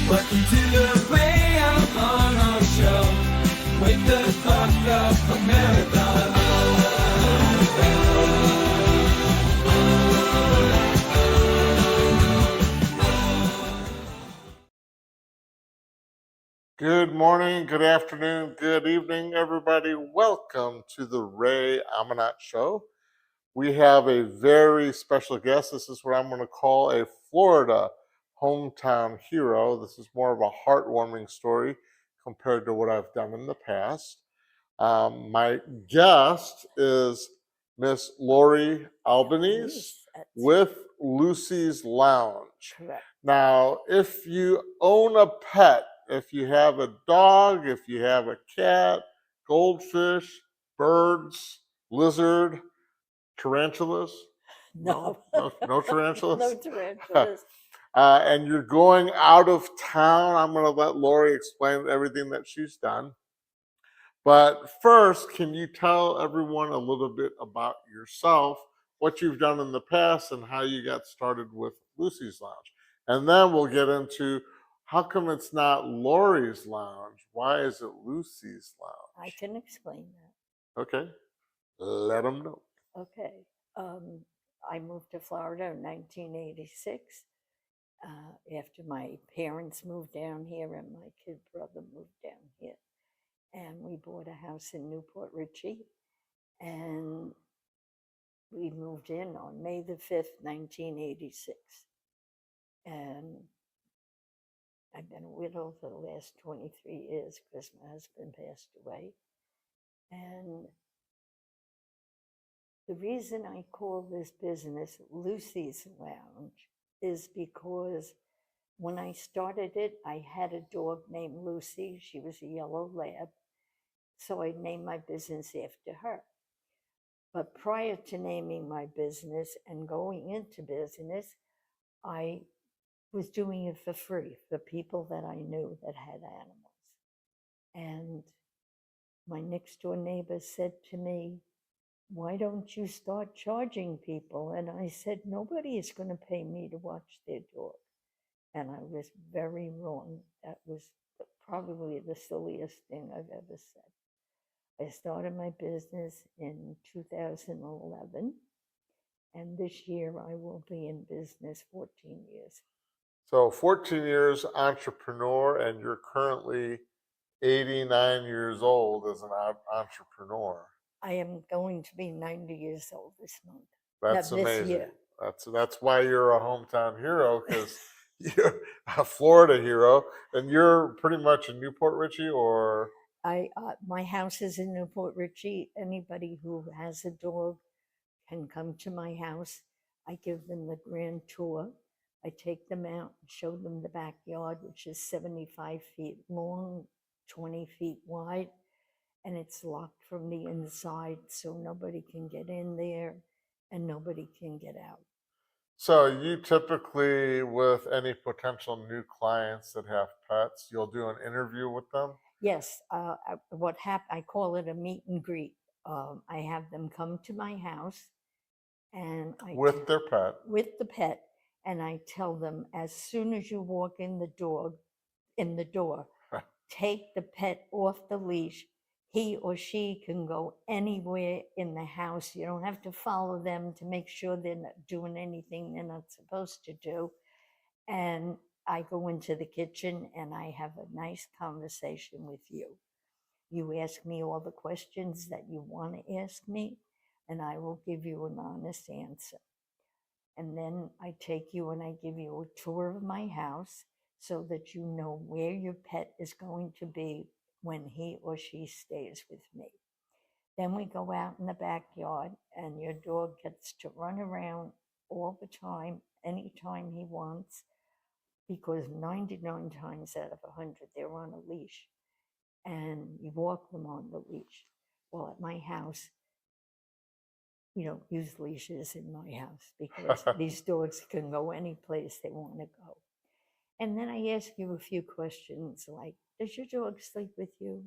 Welcome to the Ray Amanat Show. Wake the clock up, America. Good morning, good afternoon, good evening, everybody. Welcome to the Ray Amanat Show. We have a very special guest. This is what I'm going to call a Florida hometown hero. This is more of a heartwarming story compared to what I've done in the past. My guest is Miss Lori Albanese with Lucy's Lounge. Correct. Now, if you own a pet, if you have a dog, if you have a cat, goldfish, birds, lizard, tarantulas? No. No tarantulas? No tarantulas. And you're going out of town, I'm going to let Lori explain everything that she's done. But first, can you tell everyone a little bit about yourself, what you've done in the past, and how you got started with Lucy's Lounge? And then we'll get into how come it's not Lori's Lounge? Why is it Lucy's Lounge? I can explain that. Okay, let them know. Okay. I moved to Florida in 1986 after my parents moved down here and my kid brother moved down here. And we bought a house in Newport Richey. And we moved in on May the 5th, 1986. And I've been a widow for the last 23 years because my husband passed away. And the reason I call this business Lucy's Lounge is because when I started it, I had a dog named Lucy. She was a yellow lab. So I named my business after her. But prior to naming my business and going into business, I was doing it for free for people that I knew that had animals. And my next door neighbor said to me, "Why don't you start charging people?" And I said, "Nobody is going to pay me to watch their dog." And I was very wrong. That was probably the silliest thing I've ever said. I started my business in 2011, and this year I will be in business 14 years. So 14 years entrepreneur, and you're currently 89 years old as an entrepreneur. I am going to be 90 years old this month. That's This amazing. year. That's why you're a hometown hero, because you're a Florida hero, and you're pretty much in Newport Richey, or My house is in Newport Richey. Anybody who has a dog can come to my house. I give them the grand tour. I take them out and show them the backyard, which is 75 feet long, 20 feet wide, and it's locked from the inside, so nobody can get in there and nobody can get out. so you typically, with any potential new clients that have pets, you'll do an interview with them? Yes, I call it a meet and greet. I have them come to my house, and With their pet? With the pet, and I tell them as soon as you walk in the door, take the pet off the leash. He or she can go anywhere in the house. You don't have to follow them to make sure they're not doing anything they're not supposed to do. And I go into the kitchen and I have a nice conversation with you. You ask me all the questions that you want to ask me, and I will give you an honest answer. And then I take you and I give you a tour of my house so that you know where your pet is going to be when he or she stays with me. Then we go out in the backyard and your dog gets to run around all the time, anytime he wants, because 99 times out of 100 they're on a leash, and you walk them on the leash. Well, at my house, you don't use leashes in my house because these dogs can go any place they want to go. And then I ask you a few questions like, does your dog sleep with you?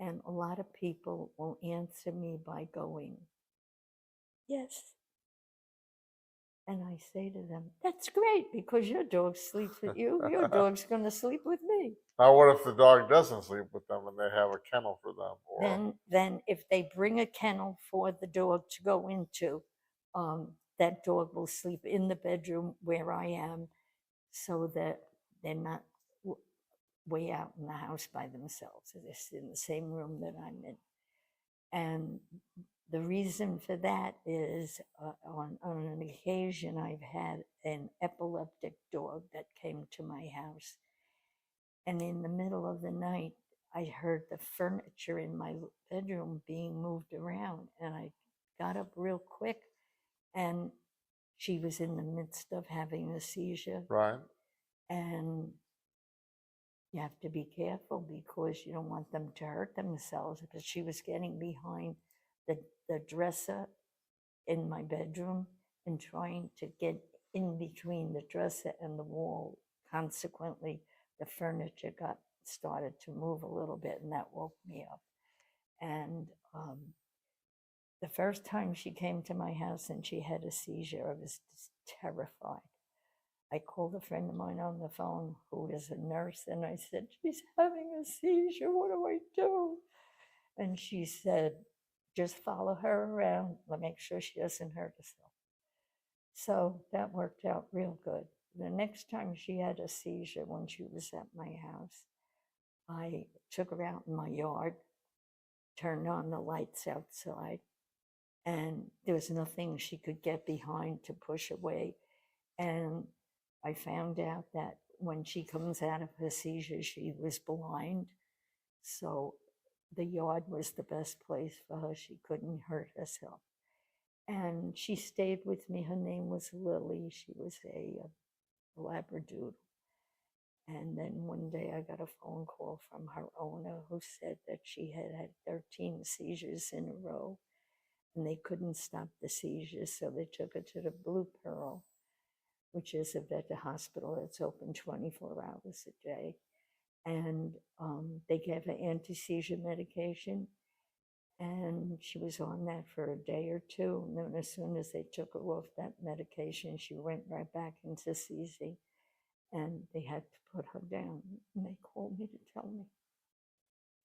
And a lot of people will answer me by going, yes. And I say to them, that's great because your dog sleeps with you. Your dog's going to sleep with me. Now, what if the dog doesn't sleep with them and they have a kennel for them? Or Then if they bring a kennel for the dog to go into, that dog will sleep in the bedroom where I am so that they're not way out in the house by themselves. They're in the same room that I'm in. And the reason for that is on an occasion I've had an epileptic dog that came to my house. And in the middle of the night, I heard the furniture in my bedroom being moved around. And I got up real quick, and she was in the midst of having a seizure. right? And you have to be careful because you don't want them to hurt themselves. But she was getting behind the dresser in my bedroom and trying to get in between the dresser and the wall. Consequently, the furniture started to move a little bit, and that woke me up. And the first time she came to my house and she had a seizure, I was just terrified. I called a friend of mine on the phone who is a nurse, and I said, she's having a seizure. What do I do? And she said, just follow her around. Let make sure she doesn't hurt herself. So that worked out real good. The next time she had a seizure when she was at my house, I took her out in my yard, turned on the lights outside, and there was nothing she could get behind to push away. And I found out that when she comes out of her seizure, she was blind. So the yard was the best place for her. She couldn't hurt herself. And she stayed with me. Her name was Lily. She was a Labradoodle. And then one day I got a phone call from her owner who said that she had had 13 seizures in a row and they couldn't stop the seizures. So they took her to the Blue Pearl, which is a vet hospital that's open 24 hours a day. And they gave her anti-seizure medication. And she was on that for a day or two. And then as soon as they took her off that medication, she went right back into seizing. And they had to put her down. And they called me to tell me.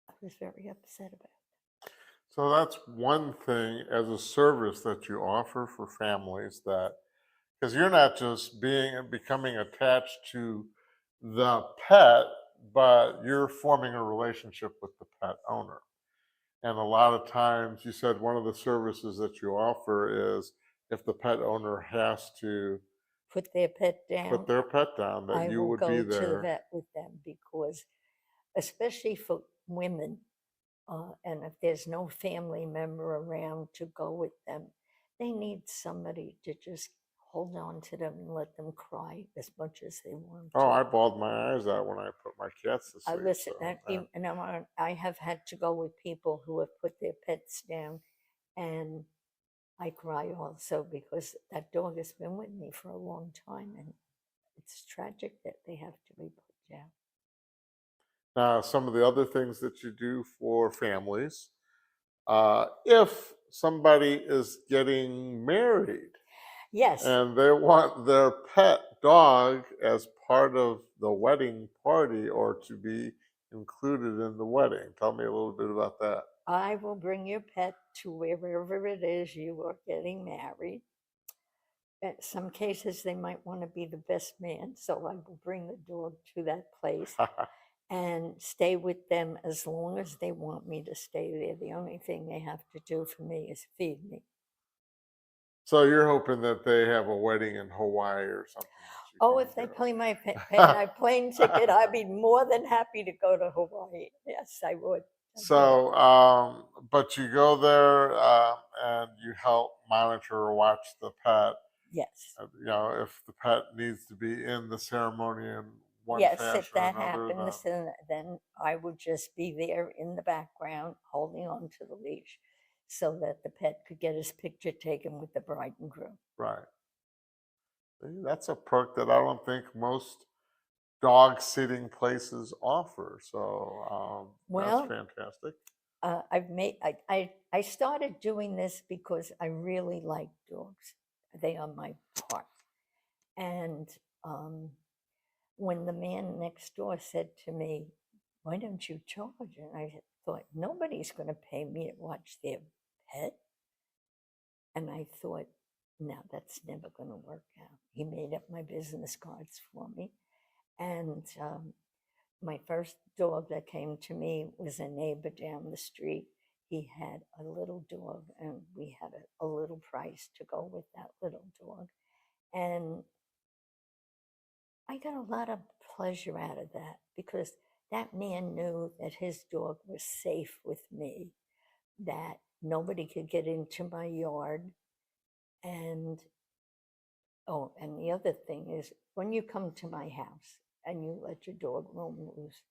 I was very upset about it. So that's one thing as a service that you offer for families, that because you're not just becoming attached to the pet, but you're forming a relationship with the pet owner. And a lot of times, you said one of the services that you offer is if the pet owner has to Put their pet down. put their pet down, that I you will would go be to the there. vet with them because, especially for women, and if there's no family member around to go with them, they need somebody to just hold on to them and let them cry as much as they want to. Oh, I bawled my eyes out when I put my cats to I sleep. listen, So, and I have had to go with people who have put their pets down, and I cry also because that dog has been with me for a long time, and it's tragic that they have to be put down. now, some of the other things that you do for families, if somebody is getting married Yes, and they want their pet dog as part of the wedding party or to be included in the wedding, tell me a little bit about that. I will bring your pet to wherever it is you are getting married. In some cases, they might want to be the best man, so I will bring the dog to that place and stay with them as long as they want me to stay there. The only thing they have to do for me is feed me. So you're hoping that they have a wedding in Hawaii or something that you Oh, can if they get pay my my plane ticket, I'd be more than happy to go to Hawaii. Yes, I would. So, but you go there and you help monitor or watch the pet. Yes. You know, if the pet needs to be in the ceremony in one Yes, fashion if or that another, happens, then I would just be there in the background holding on to the leash so that the pet could get his picture taken with the bride and groom. right. See, that's a perk that I don't think most dog sitting places offer. So that's Well, fantastic. I started doing this because I really like dogs. They are my part. And when the man next door said to me, "Why don't you charge?" And I thought, nobody's going to pay me to watch their pet. And I thought, no, that's never going to work out. He made up my business cards for me. And my first dog that came to me was a neighbor down the street. He had a little dog, and we had a little price to go with that little dog. And I got a lot of pleasure out of that because that man knew that his dog was safe with me, that nobody could get into my yard. And oh, and the other thing is when you come to my house and you let your dog roam loose,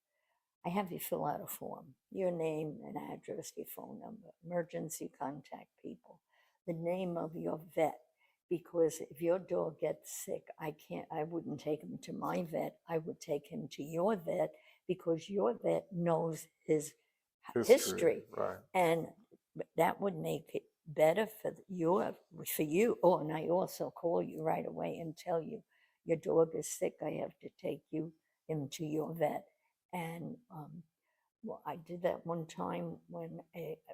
I have you fill out a form, your name and address, your phone number, emergency contact people, the name of your vet. Because if your dog gets sick, I wouldn't take him to my vet. I would take him to your vet because your vet knows his history. Right. And that would make it better for you. Oh, and I also call you right away and tell you your dog is sick. I have to take him to your vet. And well, I did that one time when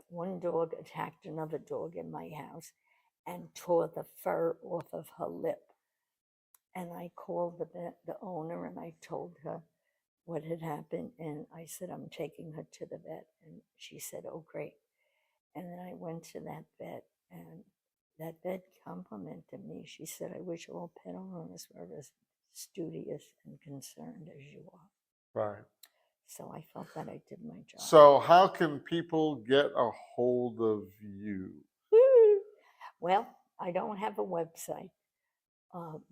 one dog attacked another dog in my house and tore the fur off of her lip. And I called the owner, and I told her what had happened. And I said, I'm taking her to the vet. And she said, oh, great. And then I went to that vet, and that vet complimented me. She said, I wish all pet owners were as studious and concerned as you are. Right. So I felt that I did my job. So, how can people get a hold of you? Well, I don't have a website.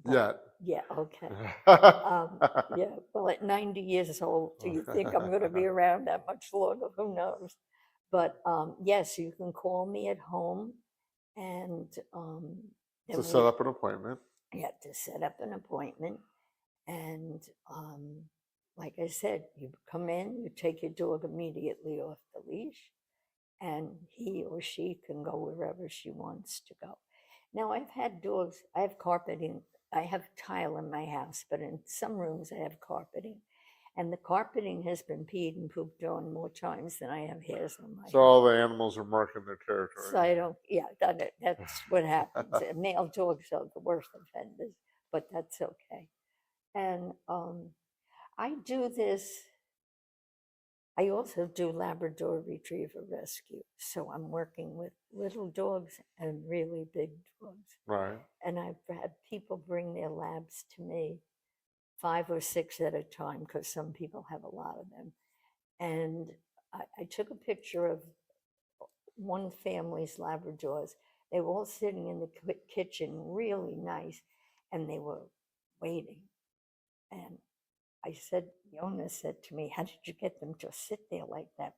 Yet. Yeah, okay. Yeah, well, at 90 years old, do you think I'm going to be around that much longer? Who knows? But yes, you can call me at home, and To set up an appointment. Yeah, to set up an appointment. And like I said, you come in, you take your dog immediately off the leash, and he or she can go wherever she wants to go. Now, I've had dogs, I have carpeting, I have tile in my house, but in some rooms I have carpeting. And the carpeting has been peed and pooped on more times than I have hairs on my So all the animals are marking their territory. So I don't, yeah, that's what happens. Male dogs are the worst offenders, but that's okay. And I do this. I also do Labrador Retriever rescue. So I'm working with little dogs and really big dogs. Right. And I've had people bring their labs to me, 5 or 6 at a time, because some people have a lot of them. And I took a picture of one family's Labradors. They were all sitting in the kitchen, really nice, and they were waiting. And I said, the owner said to me, how did you get them to sit there like that?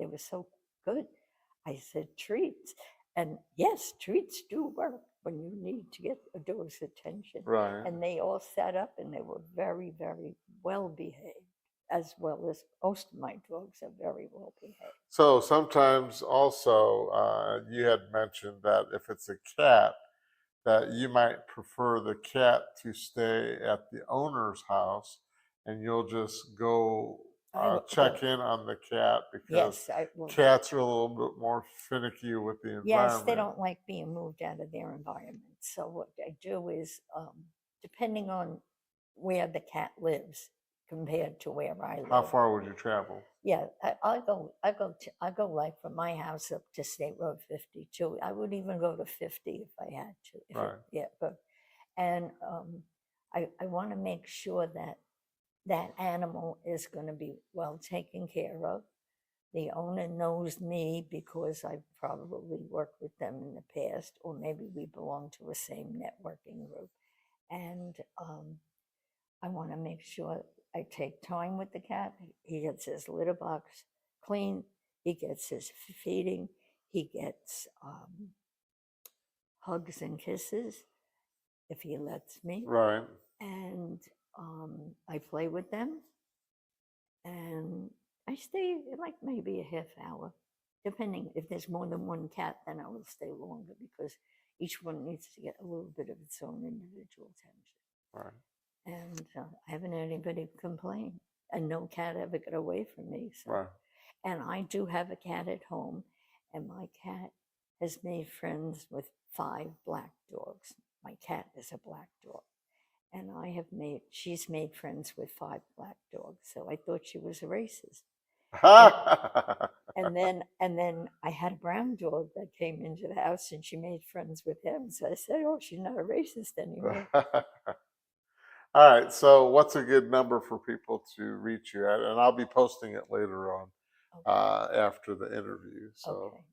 They were so good. I said, treats. And yes, treats do work when you need to get a dog's attention. Right. And they all sat up, and they were very, very well behaved, as well as most of my dogs are very well behaved. So sometimes also, you had mentioned that if it's a cat, that you might prefer the cat to stay at the owner's house, and you'll just go check in on the cat because cats are a little bit more finicky with the environment. Yes, they don't like being moved out of their environment. So what I do is, depending on where the cat lives compared to where I live. How far would you travel? Yeah, I go like from my house up to State Road 52. I would even go to 50 if I had to. Right. And I want to make sure that that animal is going to be well taken care of. The owner knows me because I've probably worked with them in the past, or maybe we belong to the same networking group. And I want to make sure I take time with the cat. He gets his litter box clean. He gets his feeding. He gets hugs and kisses if he lets me. Right. And I play with them. And I stay like maybe a half hour, depending. If there's more than one cat, then I will stay longer because each one needs to get a little bit of its own individual attention. Right. And I haven't had anybody complain, and no cat ever got away from me. So, Right. and I do have a cat at home, and my cat has made friends with 5 black dogs. My cat is a black dog, and she's made friends with 5 black dogs. So I thought she was a racist. And then I had a brown dog that came into the house, and she made friends with him. So I said, "Oh, she's not a racist anymore." All right. So, what's a good number for people to reach you at? And I'll be posting it later on Okay. after the interview. So, Okay.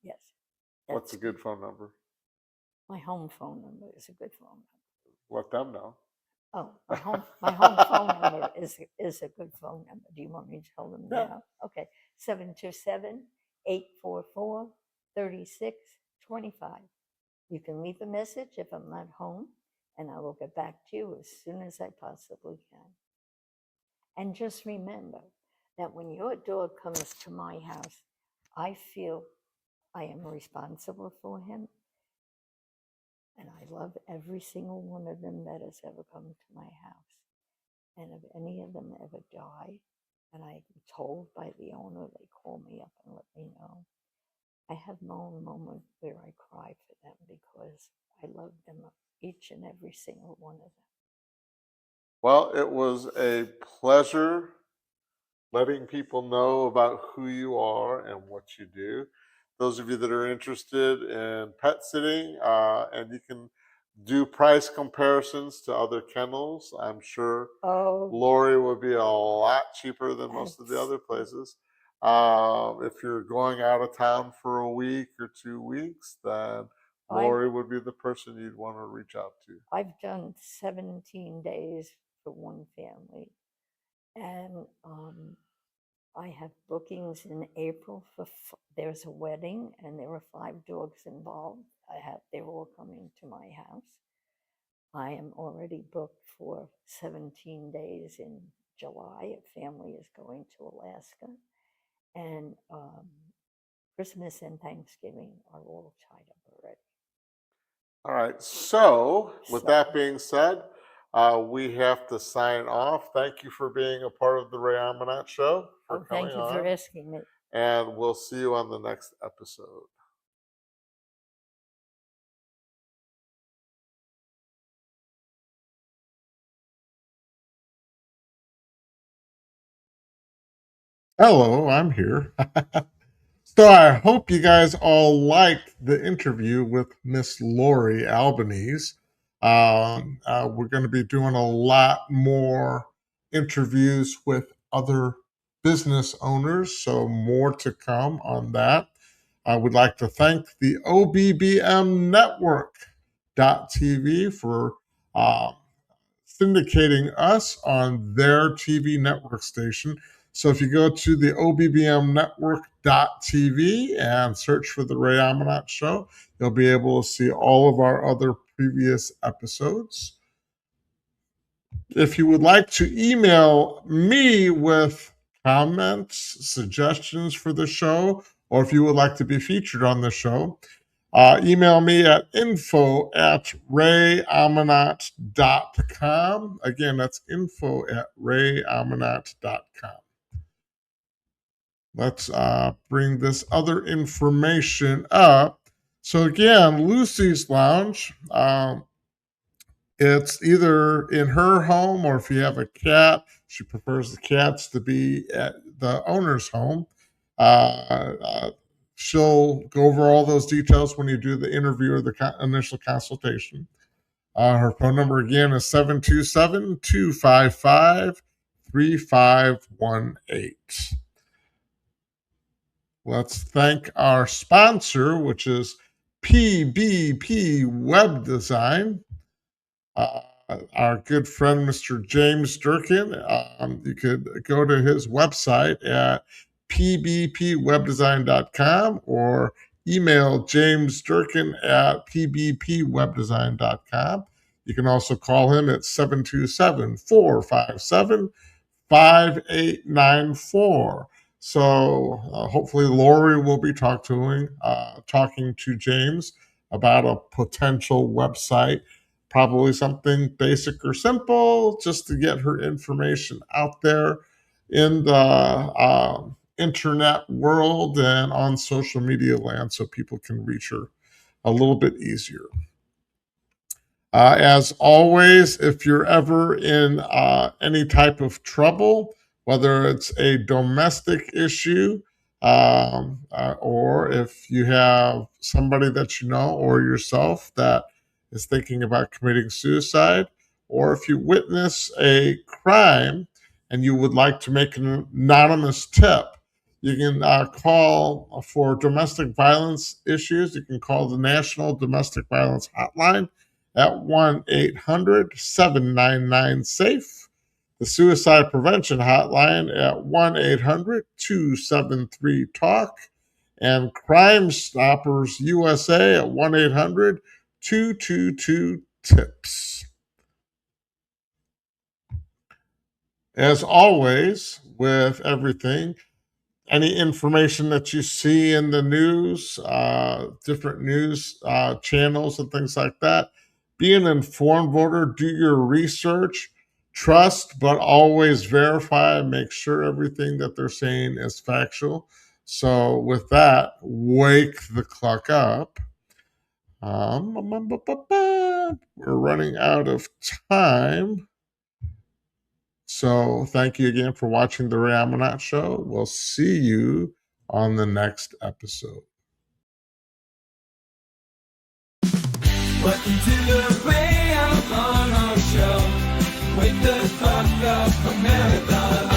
Yes. what's a That's good phone number? my home phone number is a good phone number. Let them know. Oh, my home phone number is a good phone number. Do you want me to tell them Yeah. now? Okay. 727-844-3625. You can leave a message if I'm not home, and I will get back to you as soon as I possibly can. And just remember that when your dog comes to my house, I feel I am responsible for him, and I love every single one of them that has ever come to my house. And if any of them ever die, and I'm told by the owner, they call me up and let me know. I have my own moment where I cry for them because I love them, each and every single one of them. Well, it was a pleasure letting people know about who you are and what you do. Those of you that are interested in pet sitting, and you can do price comparisons to other kennels. I'm sure Oh, Lori would be a lot cheaper than most of the that's other places. If you're going out of town for a week or 2 weeks, then I've Lori would be the person you'd want to reach out to. I've done 17 days for one family, and I have bookings in April for. There's a wedding, and there were 5 dogs involved. They're all coming to my house. I am already booked for 17 days in July. A family is going to Alaska, and Christmas and Thanksgiving are all tied up already. All right. So, with So, that being said, we have to sign off. Thank you for being a part of the Ray Amanat Show, for coming thank you for on, asking me. and we'll see you on the next episode. Hello, I'm here. So I hope you guys all liked the interview with Miss Lori Albanese. We're going to be doing a lot more interviews with other business owners, so more to come on that. I would like to thank the OBBM Network.tv for syndicating us on their TV network station. So if you go to the OBBM Network.tv and search for the Ray Amanat Show, you'll be able to see all of our other previous episodes. If you would like to email me with comments, suggestions for the show, or if you would like to be featured on the show, email me at info@rayamanat.com. Again, that's info@rayamanat.com. Let's bring this other information up. So again, Lucy's Lounge. It's either in her home, or if you have a cat, she prefers the cats to be at the owner's home. She'll go over all those details when you do the interview or the initial consultation. Her phone number again is 727-255-3518. Let's thank our sponsor, which is PBP Web Design. Our good friend, Mr. James Durkin. You could go to his website at pbpwebdesign.com or email James Durkin at pbpwebdesign.com. You can also call him at 727-457-5894. So hopefully Lori will be talking to James about a potential website, probably something basic or simple, just to get her information out there in the internet world and on social media land so people can reach her a little bit easier. As always, if you're ever in any type of trouble, whether it's a domestic issue, or if you have somebody that you know or yourself that is thinking about committing suicide, or if you witness a crime and you would like to make an anonymous tip, you can call for domestic violence issues. You can call the National Domestic Violence Hotline at 1-800-799-SAFE, the Suicide Prevention Hotline at 1-800-273-TALK, and Crime Stoppers USA at 1-800-222-TIPS. As always, with everything, any information that you see in the news, different news channels and things like that, be an informed voter, do your research, trust, but always verify and make sure everything that they're saying is factual. So with that, wake the clock up. We're running out of time. So thank you again for watching the Ray Amanat Show. We'll see you on the next episode. Welcome to the Ray Amanat Show with the talk of America.